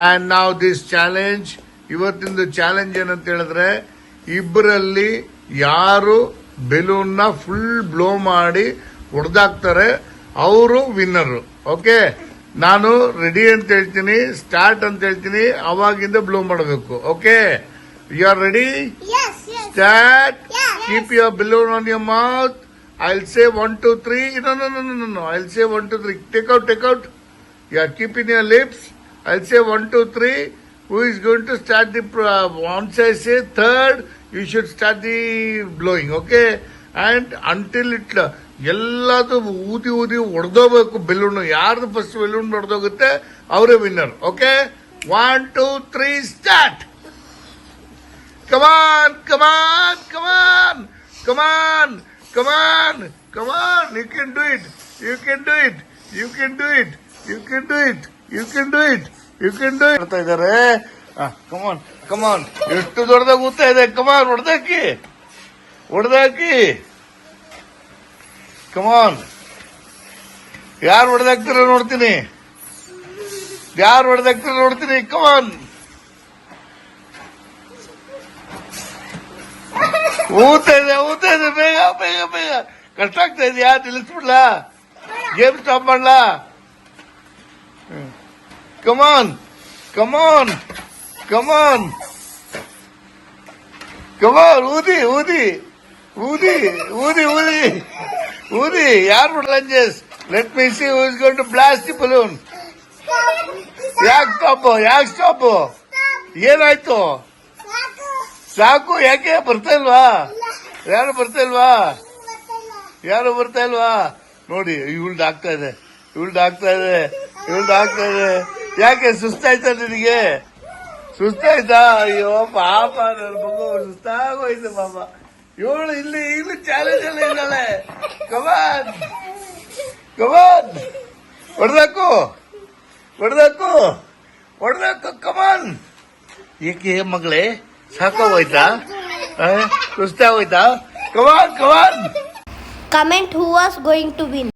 And ನಾವ್ this challenge, ಇವತ್ತಿಂದು challenge ಏನಂತ ಹೇಳಿದ್ರೆ, ಇಬ್ಬರಲ್ಲಿ ಯಾರು ಬೆಲೂನ್ ನ ಫುಲ್ ಬ್ಲೋ ಮಾಡಿ ಹೊಡೆದಾಕ್ತಾರೆ ಅವರು ವಿನ್ನರ್. ಓಕೆ, ನಾನು ರೆಡಿ ಅಂತ ಹೇಳ್ತೀನಿ, ಸ್ಟಾರ್ಟ್ ಅಂತ ಹೇಳ್ತೀನಿ, ಅವಾಗಿಂದ ಬ್ಲೋ ಮಾಡಬೇಕು. Okay, you are ready? Start. Keep your balloon on your mouth. I'll say 1, 2, 3. No. I'll say 1, 2, 3. Take out. You are keeping your lips. I'll say 1, 2, 3. Who is going to start the, once I say third, you should start the blowing. Okay? And until it, ಎಲ್ಲದು ಊದಿ ಹೊಡೆದೋಗ್ಬೇಕು balloon. ಯಾರ್ದು first balloon ಹೊಡೆದೋಗುತ್ತೆ ಅವರೇ winner. Okay, 1, 2, 3 start. Come on. You can do it. ಮಾಡ್ತಾ ಇದ್ದಾರೆ. ಕಮಾನ್. ಎಷ್ಟು ದೊಡ್ಡದಾಗ ಊತ ಇದೆ. ಕಮಾನ್, ಹೊಡೆದಾಕಿ. ಕಮಾನ್. ಯಾರು ಹೊಡೆದಾಕ್ತಿರೋ ನೋಡ್ತೀನಿ. ಕಮಾನ್. ಊತ ಇದೆ. ಬೇಗ. ಕಷ್ಟ ಆಗ್ತಾ ಇದೆಯಾ? ತಿಳಿಸ್ಬಿಡ್ಲಾ? ಗೇಮ್ ಸ್ಟಾಪ್ ಮಾಡ್ಲಾ? ಕಮಾನ್. ಊದಿ. ಯಾರು challenges? Let me see who is going to blast the balloon. ಯಾಕೆ ಸ್ಟಾಪ್? ಏನಾಯ್ತು? ಸಾಕು. ಯಾಕೆ ಬರ್ತಾ ಇಲ್ವಾ? ಯಾರು ಬರ್ತಾ ಇಲ್ವಾ? ನೋಡಿ, ಇವಳ್ದು ಆಗ್ತಾ ಇದೆ. ಯಾಕೆ ಸುಸ್ತಾಯ್ತಾ ನಿನಗೆ? ಅಯ್ಯೋ ಪಾಪ, ನನ್ನ ಮಗು ಸುಸ್ತಾಗೋಯ್ತು ಪಾಪ. ಇವಳು ಇಲ್ಲಿ ಚಾಲೆಂಜ್ ಎಲ್ಲ ಇದ್ದಾಳೆ. ಕಮಾನ್. ಹೊಡೆದಾಕು. ಕಮಾನ್. ಏಕೆ ಮಗಳೇ, ಸಾಕೋಯ್ತಾ? ಸುಸ್ತಾಗೋಯ್ತಾ? ಕಮಾನ್. Comment who was going to win.